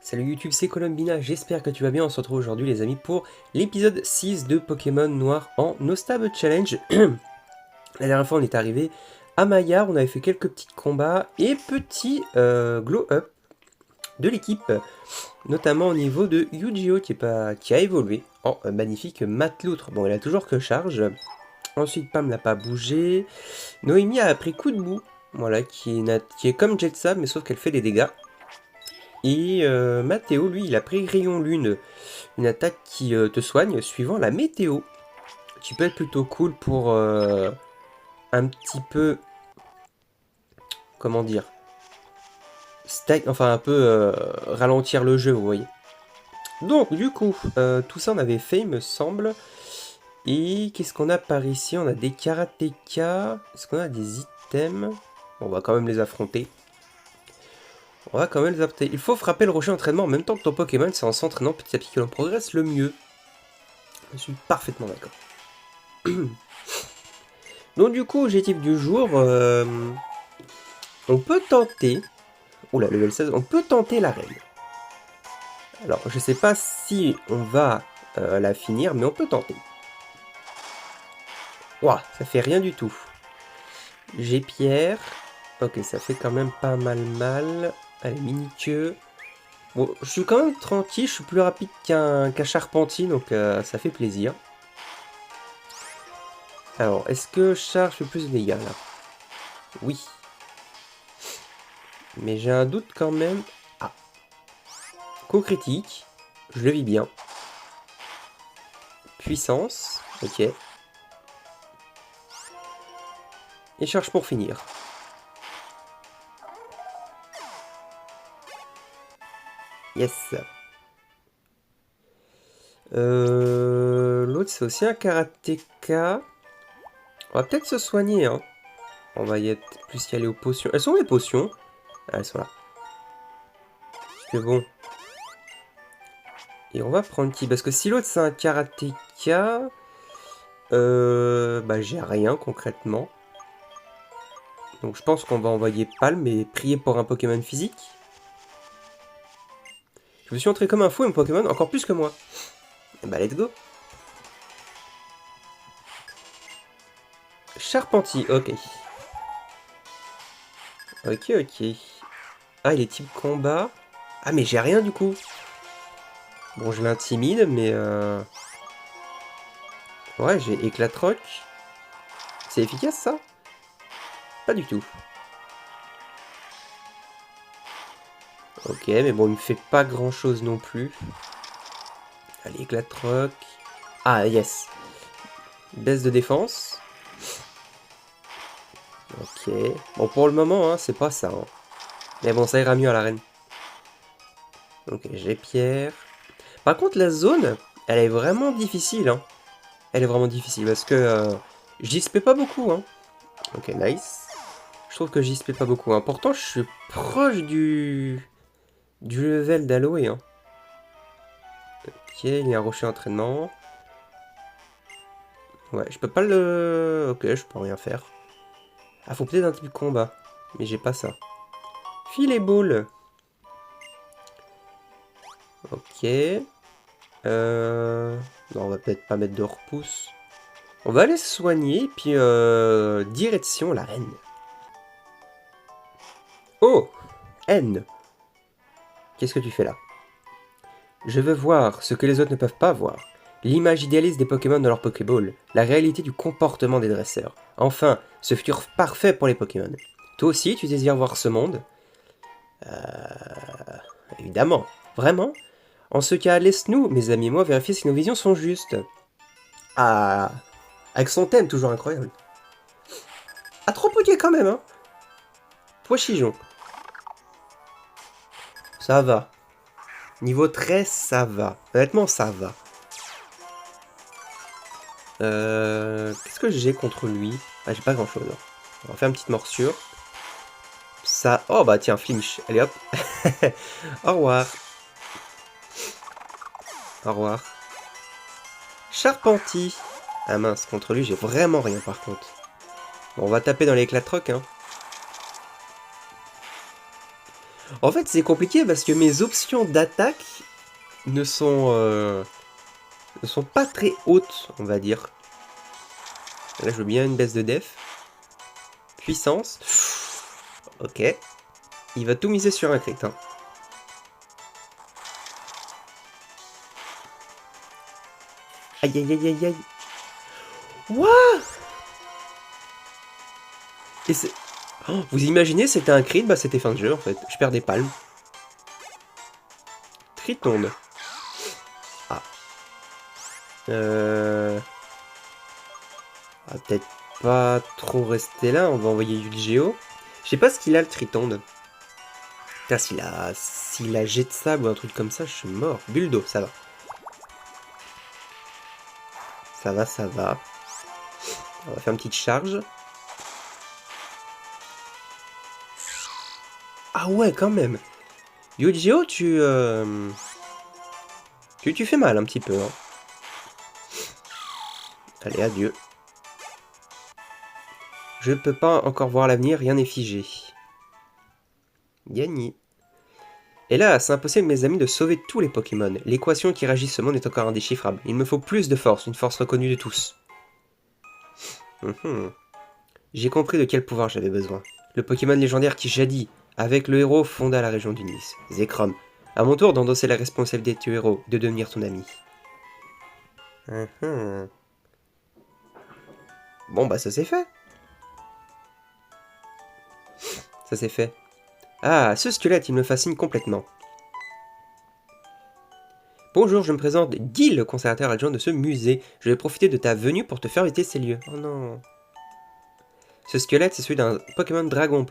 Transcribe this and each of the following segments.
Salut YouTube, c'est Colombina, j'espère que tu vas bien. On se retrouve aujourd'hui les amis pour l'épisode 6 de Pokémon Noir en Nostable Challenge. La dernière fois on est arrivé à Maillard, on avait fait quelques petits combats et petits glow up de l'équipe, notamment au niveau de Yu-Gi-Oh qui a évolué en magnifique Matloutre. Bon, il a toujours que charge. Ensuite Pam n'a pas bougé. Noémie a pris coup de boue, voilà, qui est comme Jetsa mais sauf qu'elle fait des dégâts. Et Mathéo, lui, il a pris Rayon Lune, une attaque qui te soigne suivant la météo. Qui peut être plutôt cool pour un petit peu, comment dire, enfin un peu ralentir le jeu, vous voyez. Donc, du coup, tout ça on avait fait, il me semble. Et qu'est-ce qu'on a par ici? On a des karatékas. Est-ce qu'on a des items? On va quand même les affronter. On va quand même les affronter. Il faut frapper le rocher d'entraînement en même temps que ton Pokémon. C'est en s'entraînant petit à petit que l'on progresse le mieux. Je suis parfaitement d'accord. Donc du coup, objectif du jour, on peut tenter... Oula, level 16, on peut tenter l'arène. Alors, je sais pas si on va la finir, mais on peut tenter. Ouah, ça fait rien du tout. J'ai pierre. Ok, ça fait quand même pas mal. Allez, mini-queue. Bon, je suis quand même tranquille, je suis plus rapide qu'un charpentier, donc ça fait plaisir. Alors, est-ce que charge fait plus de dégâts, là? Oui. Mais j'ai un doute quand même. Ah. Coup critique. Je le vis bien. Puissance. Ok. Et charge pour finir. Yes. L'autre, c'est aussi un karatéka. On va peut-être se soigner, hein. On va y être plus y aller aux potions. Elles sont où les potions? Ah, elles sont là. Parce que bon. Et on va prendre qui? Parce que si l'autre, c'est un karatéka... bah, j'ai rien, concrètement. Donc je pense qu'on va envoyer Palm et prier pour un Pokémon physique. Je me suis entré comme un fou, un Pokémon encore plus que moi. Et bah, let's go. Charpentier, ok. Ok. Ah, il est type combat. Ah, mais j'ai rien du coup. Bon, je l'intimide, mais... Ouais, j'ai éclat-roc. C'est efficace, ça? Pas du tout. Ok, mais bon, il me fait pas grand-chose non plus. Allez, éclat-roc. Ah, yes. Baisse de défense. Ok. Bon, pour le moment, hein, c'est pas ça. Hein. Mais bon, ça ira mieux à l'arène. Ok, j'ai pierre. Par contre, la zone, elle est vraiment difficile. Hein. Elle est vraiment difficile parce que j'y spé pas beaucoup. Hein. Ok, nice. Je trouve que j'y spé pas beaucoup. Hein. Pourtant, je suis proche du level d'Aloe. Hein. Ok, il y a un rocher d'entraînement. Ouais, je peux pas le... Ok, je peux rien faire. Ah, faut peut-être un type combat. Mais j'ai pas ça. Filet boule. Ok. Non, on va peut-être pas mettre de repousse. On va aller se soigner, puis direction la reine. Oh, N. Qu'est-ce que tu fais là? Je veux voir ce que les autres ne peuvent pas voir. L'image idéaliste des Pokémon dans leur Pokéball. La réalité du comportement des dresseurs. Enfin, ce futur parfait pour les Pokémon. Toi aussi, tu désires voir ce monde? Évidemment. Vraiment? En ce cas, laisse-nous, mes amis et moi, vérifier si nos visions sont justes. Ah, avec son thème toujours incroyable. Ah, trop poké quand même, hein. Pois-chijon. Ça va. Niveau 13, ça va. Honnêtement, ça va. Qu'est-ce que j'ai contre lui? Ah, j'ai pas grand-chose. Hein. On va faire une petite morsure. Ça... Oh, bah tiens, flinch. Allez, hop. Au revoir. Au revoir. Charpentier. Ah mince, contre lui, j'ai vraiment rien, par contre. Bon, on va taper dans l'éclat-roc, hein. En fait, c'est compliqué parce que mes options d'attaque ne sont pas très hautes, on va dire. Là, je veux bien une baisse de def. Puissance. Ok. Il va tout miser sur un crit. Hein. Aïe aïe aïe aïe aïe. Wouah. Et c'est... Oh, vous imaginez, c'était un crit, bah c'était fin de jeu en fait. Je perds des palmes. Tritonde. Ah. On va peut-être pas trop rester là, on va envoyer Yu-Gi-Oh! Je sais pas ce qu'il a le Tritonde. Putain, s'il a jet de sable ou un truc comme ça, je suis mort. Bulle d'eau, ça va. Ça va, ça va. On va faire une petite charge. Ah ouais, quand même. Yu-Gi-Oh, tu fais mal un petit peu. Hein. Allez, adieu. Je peux pas encore voir l'avenir, rien n'est figé. Gagné. Et là, c'est impossible, mes amis, de sauver tous les Pokémon. L'équation qui régit ce monde est encore indéchiffrable. Il me faut plus de force, une force reconnue de tous. J'ai compris de quel pouvoir j'avais besoin. Le Pokémon légendaire qui jadis, avec le héros, fonda la région du Nice. Zekrom. À mon tour d'endosser la responsabilité du héros, de devenir ton ami. Bon, bah ça c'est fait. Ça c'est fait. Ah, ce squelette, il me fascine complètement. Bonjour, je me présente Guy, le conservateur adjoint de ce musée. Je vais profiter de ta venue pour te faire visiter ces lieux. Oh non. Ce squelette, c'est celui d'un Pokémon dragon.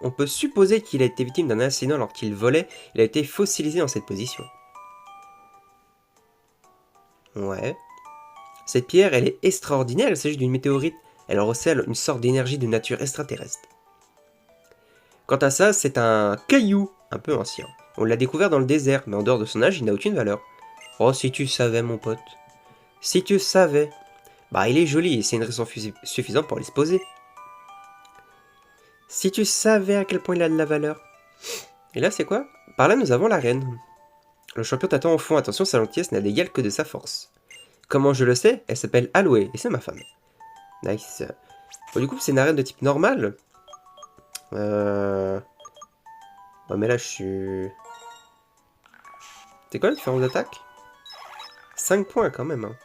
On peut supposer qu'il a été victime d'un incident alors qu'il volait. Il a été fossilisé dans cette position. Ouais. Cette pierre, elle est extraordinaire. Il s'agit d'une météorite. Elle recèle une sorte d'énergie de nature extraterrestre. Quant à ça, c'est un caillou un peu ancien. On l'a découvert dans le désert, mais en dehors de son âge, il n'a aucune valeur. Oh, si tu savais, mon pote. Si tu savais. Bah, il est joli et c'est une raison suffisante pour aller se poser. Si tu savais à quel point il a de la valeur. Et là, c'est quoi? Par là, nous avons l'arène. Le champion t'attend au fond. Attention, sa gentillesse n'a d'égal que de sa force. Comment je le sais? Elle s'appelle Aloé et c'est ma femme. Nice. Bon, du coup, c'est une arène de type normal. Ouais, mais là, je suis... C'est quoi la différence d'attaque? 5 points quand même. Hein.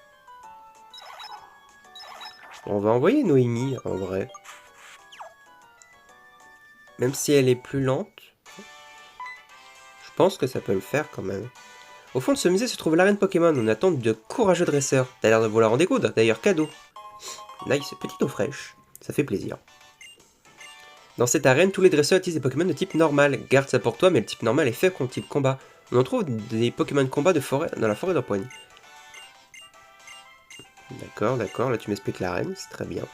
On va envoyer Noémie, en vrai. Même si elle est plus lente, je pense que ça peut le faire quand même. Au fond de ce musée se trouve l'arène Pokémon. On attend de courageux dresseurs. T'as l'air de vouloir en découdre, d'ailleurs cadeau. Nice, petite eau fraîche. Ça fait plaisir. Dans cette arène, tous les dresseurs utilisent des Pokémon de type normal. Garde ça pour toi, mais le type normal est fait contre type combat. On en trouve des Pokémon de combat dans la forêt d'Empoigne. D'accord, d'accord, là tu m'expliques l'arène, c'est très bien.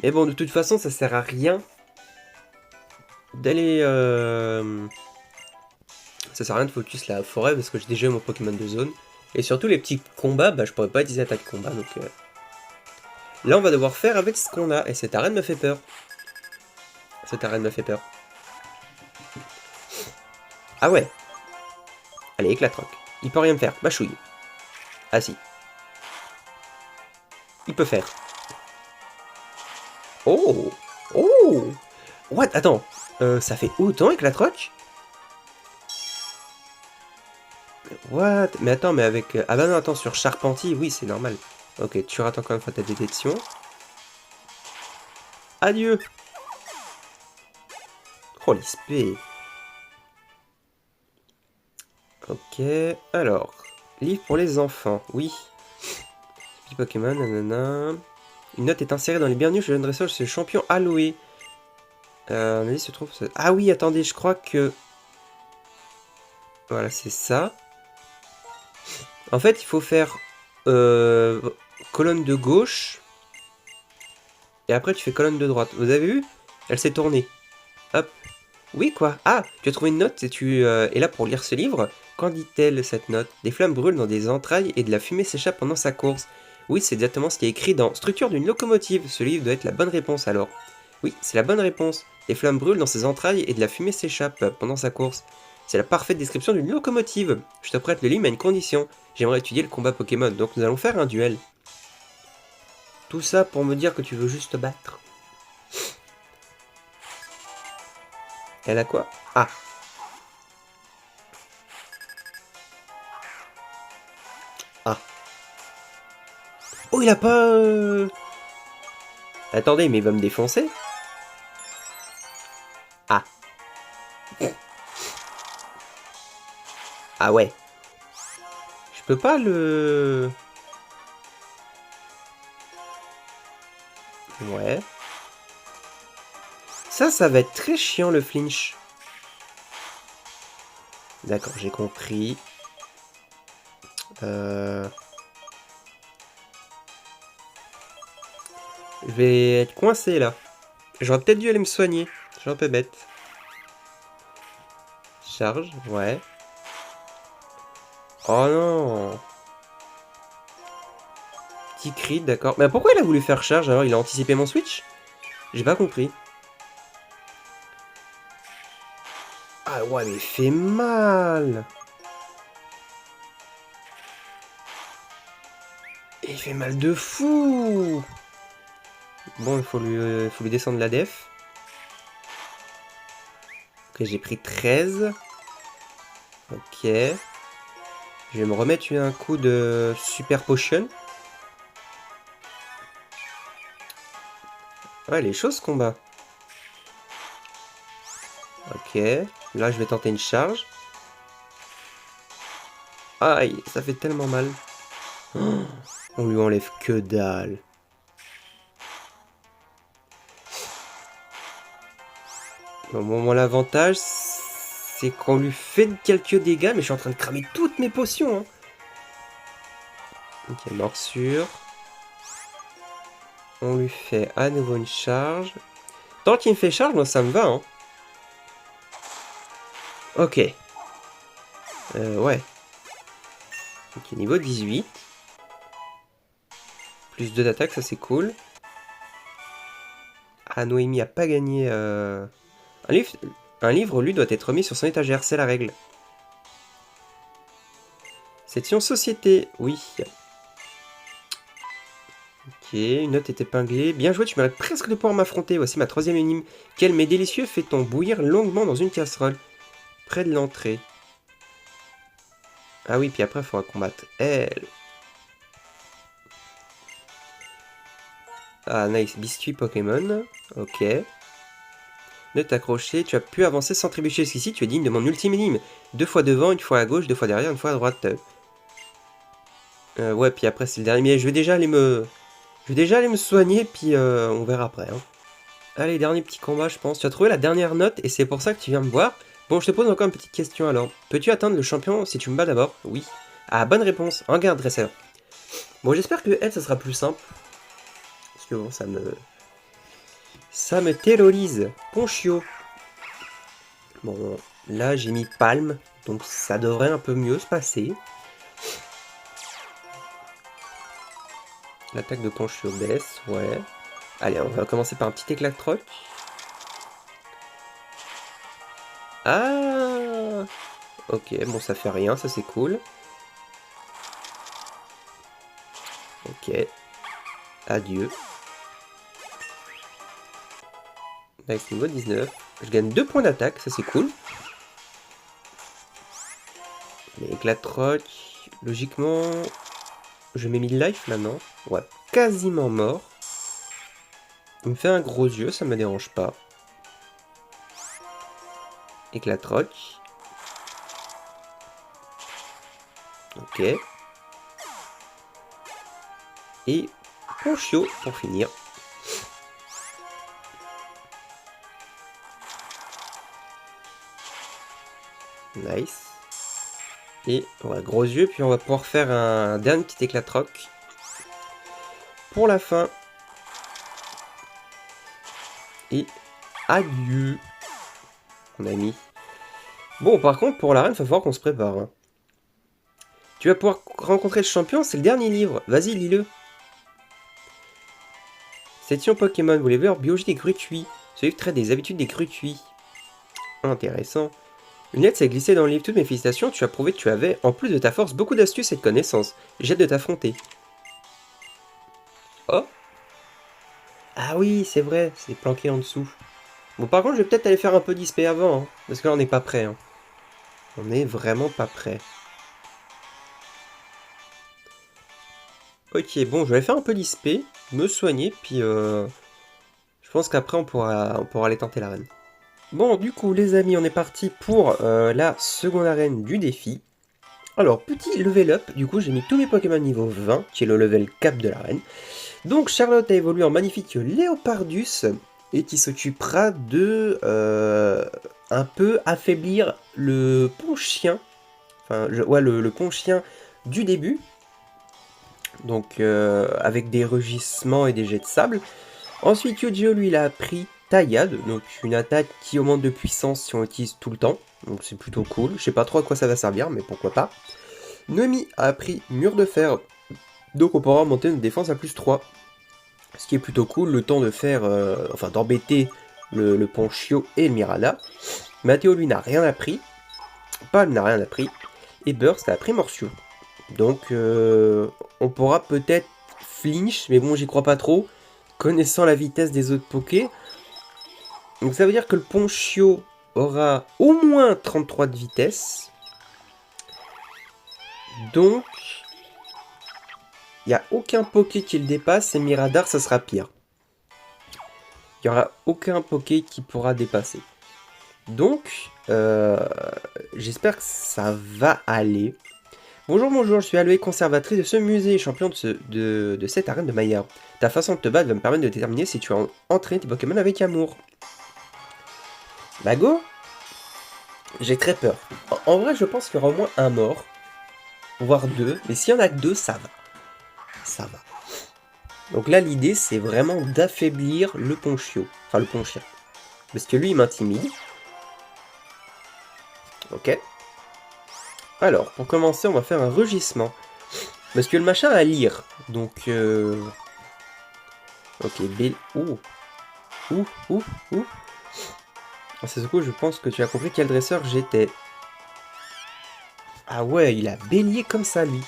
Mais bon, de toute façon, ça sert à rien d'aller... Ça sert à rien de focus la forêt parce que j'ai déjà eu mon Pokémon de zone. Et surtout les petits combats, bah je pourrais pas utiliser attaque combat, donc... Là, on va devoir faire avec ce qu'on a, et cette arène me fait peur. Cette arène me fait peur. Ah ouais. Allez, éclate-roc. Il peut rien me faire. Bachouille. Ah si. Il peut faire. Oh. Oh. What? Attends. Ça fait autant éclate-roc? What? Mais attends, mais avec... Ah bah non, attends, sur Charpentier, oui, c'est normal. Ok, tu rates encore une fois ta détection. Adieu. Oh, l'ISP. Ok, alors. Livre pour les enfants, oui. Petit Pokémon, nanana. Une note est insérée dans les bienvenus chez le jeune dresseur, c'est le champion Aloé. On se trouve... Ah oui, attendez, je crois que... Voilà, c'est ça. En fait, il faut faire... colonne de gauche. Et après, tu fais colonne de droite. Vous avez vu? Elle s'est tournée. Hop. Oui, quoi. Ah, tu as trouvé une note et tu es là pour lire ce livre. Qu'en dit-elle, cette note? Des flammes brûlent dans des entrailles et de la fumée s'échappe pendant sa course. Oui, c'est exactement ce qui est écrit dans Structure d'une locomotive. Ce livre doit être la bonne réponse, alors. Oui, c'est la bonne réponse. Des flammes brûlent dans ses entrailles et de la fumée s'échappe pendant sa course. C'est la parfaite description d'une locomotive. Je te prête le livre à une condition. J'aimerais étudier le combat Pokémon, donc nous allons faire un duel. Tout ça pour me dire que tu veux juste te battre. Elle a quoi? Ah. Ah. Oh, il a pas... Attendez, mais il va me défoncer? Ah. Ah ouais. Je peux pas le... Ouais. Ça va être très chiant le flinch. D'accord, j'ai compris. Je vais être coincé là. J'aurais peut-être dû aller me soigner. Je suis un peu bête. Charge, ouais. Oh non. Petit crit, d'accord. Mais pourquoi il a voulu faire charge alors? Il a anticipé mon switch? J'ai pas compris. Ah ouais, mais il fait mal. Il fait mal de fou. Bon, il faut lui descendre la def. Ok, j'ai pris 13. Ok. Je vais me remettre un coup de super potion. Ouais, les choses combat. Ok. Là, je vais tenter une charge. Aïe, ça fait tellement mal. Oh, on lui enlève que dalle. Bon, l'avantage, c'est qu'on lui fait quelques dégâts, mais je suis en train de cramer toutes mes potions. Hein. Ok, morsure. On lui fait à nouveau une charge. Tant qu'il me fait charge, moi ça me va. Hein. Ok. Ouais. Ok, niveau 18. Plus 2 d'attaque, ça c'est cool. Ah, Noémie a pas gagné... Un livre, lui, doit être remis sur son étagère, c'est la règle. Section société, oui. Ok, une note est épinglée. Bien joué, tu mérites presque de pouvoir m'affronter. Voici ma troisième énigme. Quel mets délicieux fait-on bouillir longuement dans une casserole près de l'entrée? Ah oui, puis après, il faudra combattre elle. Ah, nice. Biscuit Pokémon. Ok. Note accrochée. Tu as pu avancer sans trébucher jusqu'ici. Tu es digne de mon ultime énigme. 2 fois devant, une fois à gauche, 2 fois derrière, une fois à droite. Ouais, puis après, c'est le dernier. Mais je vais déjà aller me... soigner, puis on verra après. Hein. Allez, dernier petit combat, je pense. Tu as trouvé la dernière note, et c'est pour ça que tu viens me voir. Bon, je te pose encore une petite question, alors. Peux-tu atteindre le champion si tu me bats d'abord? Oui. Ah, bonne réponse. En garde, dresseur. Bon, j'espère que elle, ça sera plus simple. Parce que bon, ça me terrorise. Ponchio. Bon, là, j'ai mis palme, donc ça devrait un peu mieux se passer. L'attaque de Ponchio baisse, ouais. Allez, on va commencer par un petit éclat de troc. Ah! Ok, bon, ça fait rien, ça c'est cool. Ok. Adieu. Avec niveau 19. Je gagne 2 points d'attaque, ça c'est cool. Mais éclat de troc. Logiquement, je mets 1000 life là, non? Ouais, quasiment mort. Il me fait un gros yeux, ça me dérange pas. Éclat de troc. Ok. Et Ponchio pour finir. Nice. Et ouais, gros yeux, puis on va pouvoir faire un dernier petit éclat de troc. Pour la fin. Et adieu, mon ami. Bon, par contre, pour l'arène, il va falloir qu'on se prépare. Hein. Tu vas pouvoir rencontrer le champion, c'est le dernier livre. Vas-y, lis-le. Section Pokémon, vous voulez voir biologie des gratuits. Ce livre traite des habitudes des crutuis. Intéressant. Une lettre s'est glissée dans le livre. Toutes mes félicitations, tu as prouvé que tu avais, en plus de ta force, beaucoup d'astuces et de connaissances. J'ai hâte de t'affronter. Oh. Ah oui, c'est vrai, c'est planqué en dessous. Bon, par contre, je vais peut-être aller faire un peu d'ISP avant, hein, parce que là, on n'est pas prêt. Hein. On n'est vraiment pas prêt. Ok, bon, je vais faire un peu d'ISP, me soigner, puis je pense qu'après, on pourra aller tenter l'arène. Bon, du coup, les amis, on est parti pour la seconde arène du défi. Alors, petit level up, du coup, j'ai mis tous mes Pokémon niveau 20, qui est le level cap de l'arène. Donc, Charlotte a évolué en magnifique Léopardus, et qui s'occupera de un peu affaiblir le pont-chien, enfin, ouais, le pont-chien du début, donc avec des rugissements et des jets de sable. Ensuite, Yu-Gi-Oh! Lui, il a appris Taillade, donc une attaque qui augmente de puissance si on l'utilise tout le temps, donc c'est plutôt cool. Je sais pas trop à quoi ça va servir, mais pourquoi pas. Nomi a appris Mur de Fer, donc on pourra monter notre défense à plus 3. Ce qui est plutôt cool, le temps de faire, enfin d'embêter le Ponchio et le Mirada. Mathéo lui n'a rien appris, Palm n'a rien appris, et Burst a appris Morsio. Donc on pourra peut-être flinch, mais bon j'y crois pas trop, connaissant la vitesse des autres Pokés. Donc ça veut dire que le Ponchio aura au moins 33 de vitesse. Donc il n'y a aucun Poké qui le dépasse, et Miradar ça sera pire. Il n'y aura aucun Poké qui pourra dépasser. Donc, j'espère que ça va aller. Bonjour, bonjour, je suis Aloé, conservatrice de ce musée et champion de cette arène de Maillard. Ta façon de te battre va me permettre de déterminer si tu as entraîné tes Pokémon avec amour. Bah go. J'ai très peur. En vrai, je pense qu'il y aura au moins un mort, voire deux, mais s'il y en a que deux, ça va. Ça va. Donc là, l'idée, c'est vraiment d'affaiblir le Ponchio. Enfin, le Ponchien. Parce que lui, il m'intimide. Ok. Alors, pour commencer, on va faire un rugissement. Parce que le machin a lire. Donc, ok, B... Ouh. Ouh. C'est ce coup, je pense que tu as compris quel dresseur j'étais. Ah ouais, il a bélier comme ça, lui.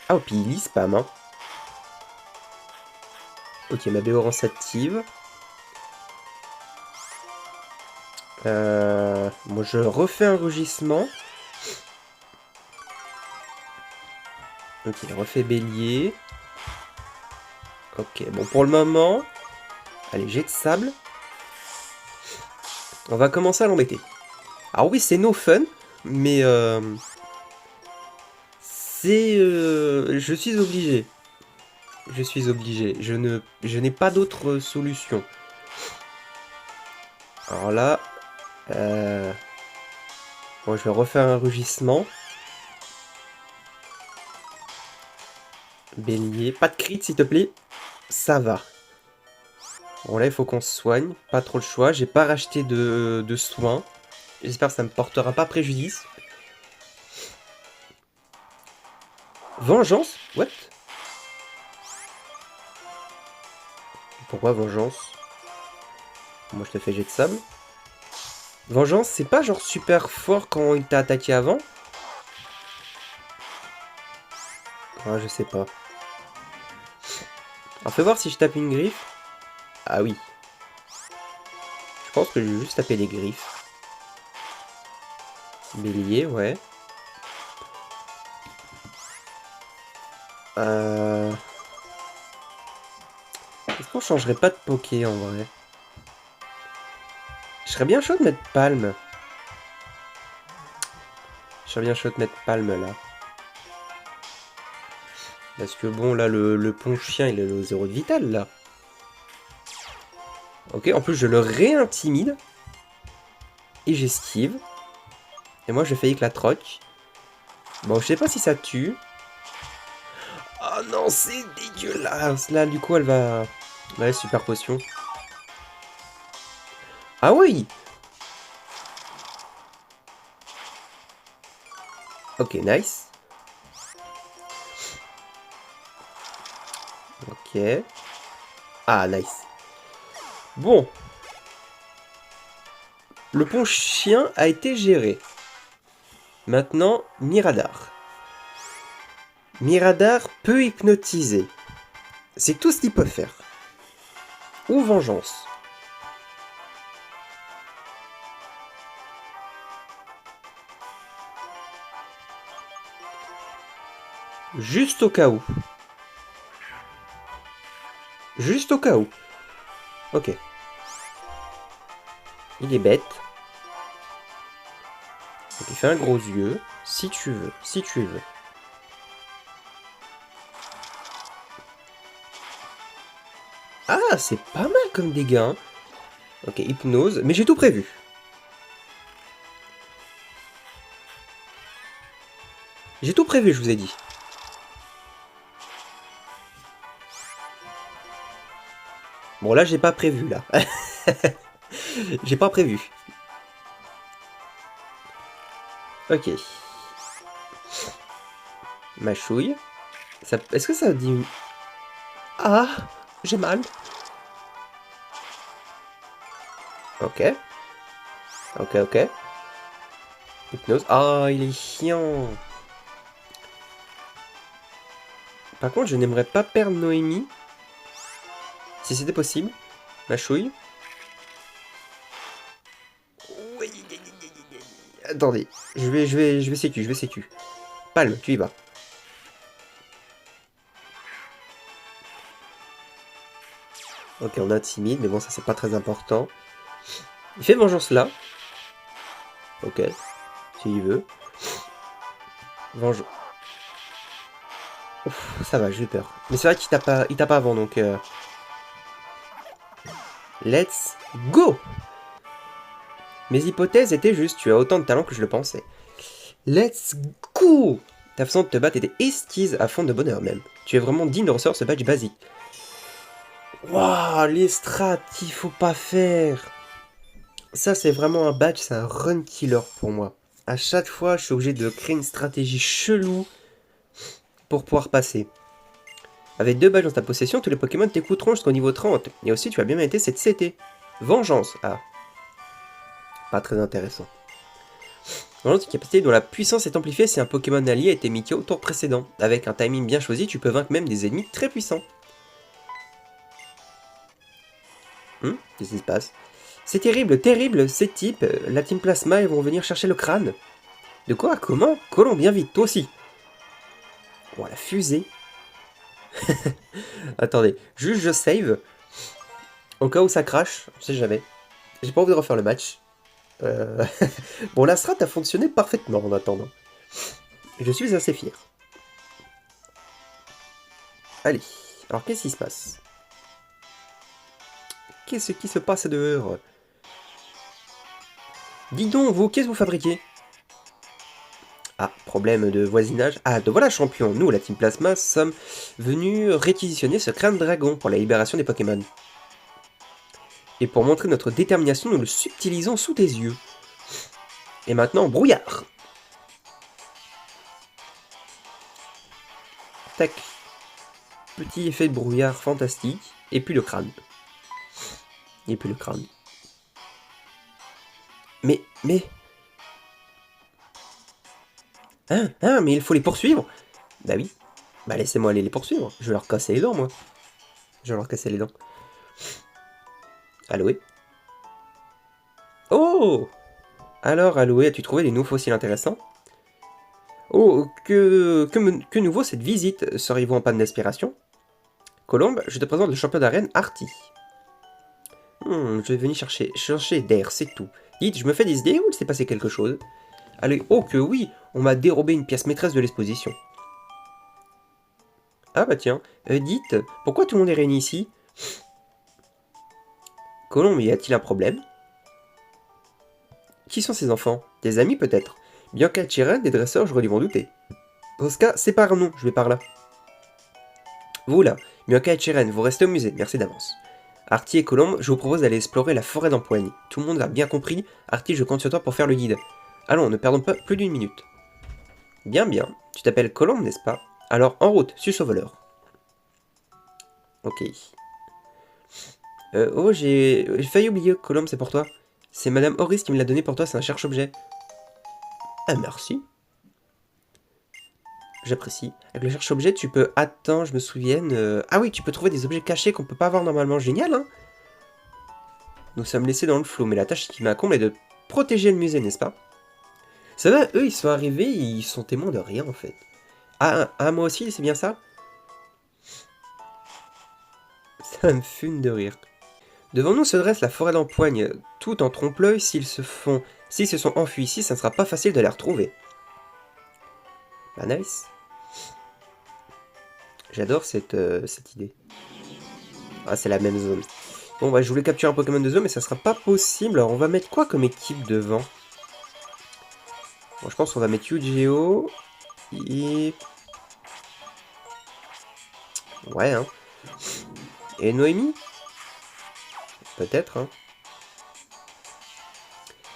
Ah, puis il lit spam, hein. Ok, ma Béorance s'active. Moi, je refais un rugissement. Ok, refait bélier. Ok, bon, pour le moment... Allez, jet de sable. On va commencer à l'embêter. Alors oui, c'est no fun, mais... c'est... je suis obligé. Je suis obligé. Je n'ai pas d'autre solution. Alors là... Bon, je vais refaire un rugissement. Bélier. Pas de crit, s'il te plaît. Ça va. Bon, là, il faut qu'on se soigne. Pas trop le choix. J'ai pas racheté de soins. J'espère que ça me portera pas préjudice. Vengeance? What? Pourquoi vengeance? Moi, je te fais jet de sable. Vengeance, c'est pas genre super fort quand il t'a attaqué avant? Ah, je sais pas. Alors, fais voir si je tape une griffe. Ah oui. Je pense que je vais juste taper les griffes. Bélier, ouais. Est-ce qu'on changerait pas de poké en vrai? Je serais bien chaud de mettre palme. Je serais bien chaud de mettre palme là. Parce que bon là le pont-chien il est au 0 de vital là. Ok, en plus je le réintimide. Et j'esquive. Et moi je fais que la troc. Bon je sais pas si ça tue. Oh non c'est dégueulasse. Là du coup elle va... Ouais super potion. Ah oui. Ok nice. Ok. Ah nice. Bon. Le pont chien a été géré. Maintenant, Miradar. Miradar peut hypnotiser. C'est tout ce qu'il peut faire. Ou vengeance. Juste au cas où. Juste au cas où. Ok. Il est bête. Donc il fait un gros yeux. Si tu veux. Si tu veux. Ah, c'est pas mal comme dégâts. Hein. Ok, hypnose. Mais j'ai tout prévu. J'ai tout prévu, je vous ai dit. Bon, là, j'ai pas prévu, là. J'ai pas prévu. Ok. Mâchouille. Est-ce que ça dit... Ah, j'ai mal. Ok. Ok, ok. Hypnose. Ah, il est chiant. Par contre, je n'aimerais pas perdre Noémie. Si c'était possible. Mâchouille. Attendez. Je vais sécu. Palme, tu y vas. Ok, on intimide, mais bon, ça c'est pas très important. Il fait vengeance là. Ok. S'il veut. Vengeance. Ouf, ça va, j'ai eu peur. Mais c'est vrai qu'il tape pas avant, donc... Let's go! Mes hypothèses étaient justes, tu as autant de talent que je le pensais. Let's go! Ta façon de te battre était esquisse à fond de bonheur même. Tu es vraiment digne de recevoir ce badge basique. Waouh, les strats qu'il faut pas faire! Ça, c'est vraiment un badge, c'est un run killer pour moi. À chaque fois, je suis obligé de créer une stratégie chelou pour pouvoir passer. Avec 2 badges dans ta possession, tous les Pokémon t'écouteront jusqu'au niveau 30. Et aussi, tu as bien mérité cette CT. Vengeance. Ah. Pas très intéressant. Vengeance, une capacité dont la puissance est amplifiée si un Pokémon allié a été mis au tour précédent. Avec un timing bien choisi, tu peux vaincre même des ennemis très puissants. Qu'est-ce qui se passe? C'est terrible, terrible, ces types. La Team Plasma, ils vont venir chercher le crâne. De quoi? Comment? Colomb, bien vite, toi aussi. Oh, la fusée. Attendez, juste je save. Au cas où ça crache, on sait jamais. J'ai pas envie de refaire le match. Bon, la strat a fonctionné parfaitement en attendant. Je suis assez fier. Allez, alors qu'est-ce qui se passe? Qu'est-ce qui se passe dehors? Dis donc, vous, qu'est-ce que vous fabriquez? Ah, problème de voisinage. Ah, te voilà champion. Nous, la Team Plasma, sommes venus réquisitionner ce crâne dragon pour la libération des Pokémon. Et pour montrer notre détermination, nous le subtilisons sous tes yeux. Et maintenant, brouillard. Tac. Petit effet de brouillard fantastique. Et puis le crâne. Et puis le crâne. Mais... mais il faut les poursuivre. Bah oui. Bah laissez-moi aller les poursuivre. Je vais leur casser les dents, moi. Je vais leur casser les dents. Aloé. Oh! Alors, Aloé, as-tu trouvé des nouveaux fossiles intéressants? Oh, que nouveau cette visite? Seriez-vous en panne d'inspiration? Colombe, je te présente le champion d'arène Artie. Je vais venir chercher d'air, c'est tout. Dites, je me fais des idées ou il s'est passé quelque chose? Allez, oh que oui, on m'a dérobé une pièce maîtresse de l'exposition. Ah bah tiens, dites, pourquoi tout le monde est réuni ici? Colombe, y a-t-il un problème? Qui sont ces enfants? Des amis peut-être? Bianca et Chiren, des dresseurs, j'aurais dû m'en douter. Dans ce cas, c'est par nous, je vais par là. Vous là, Bianca et Chiren, vous restez au musée, merci d'avance. Artie et Colombe, je vous propose d'aller explorer la forêt d'Empoigne. Tout le monde a bien compris, Artie, je compte sur toi pour faire le guide. Allons, ne perdons pas plus d'une minute. Bien, bien. Tu t'appelles Colombe, n'est-ce pas? Alors, en route, suce au voleur. Ok. Oh, j'ai failli oublier, Colombe, c'est pour toi. C'est Madame Horis qui me l'a donné pour toi, c'est un cherche-objet. Ah, merci. J'apprécie. Avec le cherche-objet, tu peux... Attends, je me souviens... Ah oui, tu peux trouver des objets cachés qu'on peut pas avoir normalement. Génial, hein. Nous sommes laissés dans le flou, mais la tâche qui m'incombe est de protéger le musée, n'est-ce pas? Ça va, eux, ils sont arrivés, ils sont témoins de rien, en fait. Ah, moi aussi, c'est bien ça? Ça me fume de rire. Devant nous se dresse la forêt d'empoigne, tout en trompe-l'œil. S'ils se sont enfuis ici, ça ne sera pas facile de les retrouver. Bah nice. J'adore cette idée. Ah, c'est la même zone. Bon, bah je voulais capturer un Pokémon de zone, mais ça sera pas possible. Alors, on va mettre quoi comme équipe devant? Bon, je pense qu'on va mettre Yu-Gi-Oh! Et... Ouais, hein. Et Noémie? Peut-être, hein.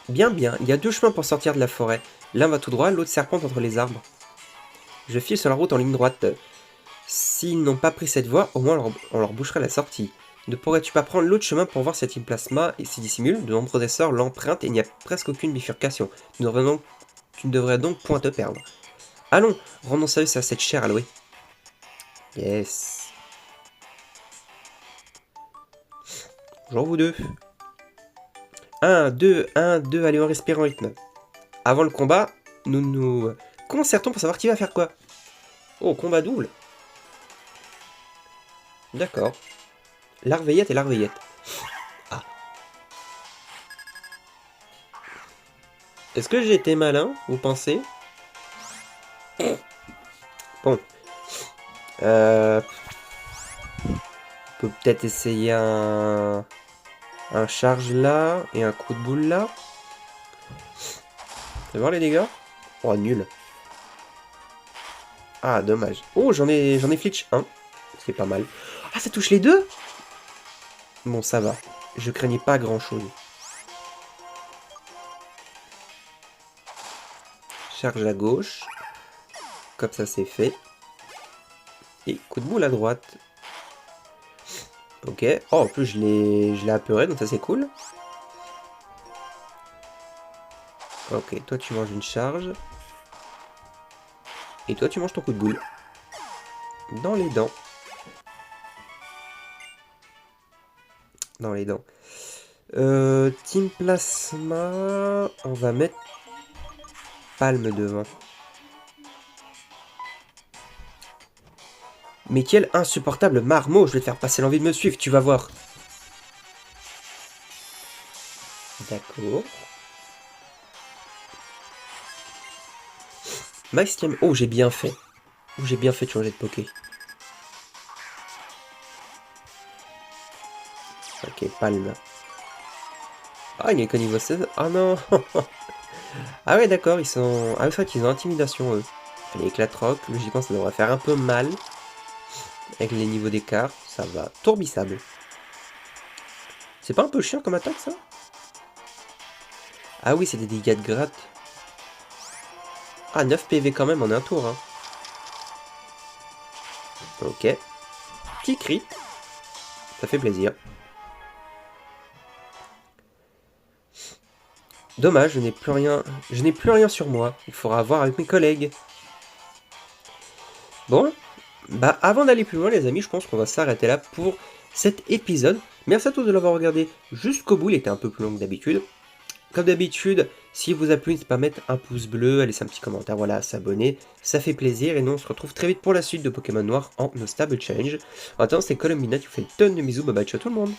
Bien, bien. Il y a 2 chemins pour sortir de la forêt. L'un va tout droit, l'autre serpente entre les arbres. Je file sur la route en ligne droite. S'ils n'ont pas pris cette voie, au moins on leur bouchera la sortie. Ne pourrais-tu pas prendre l'autre chemin pour voir si Team Plasma s'y dissimule? De nombreux dresseurs l'empruntent et il n'y a presque aucune bifurcation. Tu ne devrais donc point te perdre. Allons, rendons service à cette chère Aloé. Yes. Bonjour vous deux. 1, 2, 1, 2, allez on respire en rythme. Avant le combat, nous nous concertons pour savoir qui va faire quoi. Oh, combat double. D'accord. Larveillette et Larveillette. Ah. Est-ce que j'ai été malin, vous pensez? Bon. On peut peut-être essayer un charge là et un coup de boule là. Fais voir les dégâts. Oh, nul. Ah, dommage. Oh, j'en ai flitch 1. C'est pas mal. Ah, ça touche les deux? Bon, ça va. Je craignais pas grand-chose. Charge à gauche. Comme ça, c'est fait. Et coup de boule à droite. Ok. Oh, en plus, je l'ai apeuré, donc ça, c'est cool. Ok, toi, tu manges une charge. Et toi, tu manges ton coup de boule. Dans les dents. Dans les dents. Team Plasma... On va mettre... Palme devant. Mais quel insupportable marmot! Je vais te faire passer l'envie de me suivre, tu vas voir. D'accord. Max Team... Oh, j'ai bien fait. Oh, j'ai bien fait de changer de Poké. Ok, Palme. Ah, il n'est qu'au niveau 16. Ah non. Ah ouais, d'accord, ils sont... Ah, c'est vrai qu'ils ont intimidation, eux. Allez, éclate-roc. Logiquement, ça devrait faire un peu mal. Avec les niveaux d'écart, ça va. Tourbissable. C'est pas un peu chiant comme attaque, ça? Ah oui, c'est des dégâts de gratte. Ah, 9 PV quand même en un tour, hein. Ok. Petit crit. Ça fait plaisir. Dommage, je n'ai plus rien. Je n'ai plus rien sur moi. Il faudra voir avec mes collègues. Bon, bah avant d'aller plus loin les amis, je pense qu'on va s'arrêter là pour cet épisode. Merci à tous de l'avoir regardé jusqu'au bout, il était un peu plus long que d'habitude. Comme d'habitude, si vous a plu, n'hésitez pas à mettre un pouce bleu, à laisser un petit commentaire, voilà, à s'abonner, ça fait plaisir. Et nous on se retrouve très vite pour la suite de Pokémon Noir en No Stable Challenge. En attendant, c'est Columbina qui vous fait une tonne de bisous, bye bye, ciao tout le monde.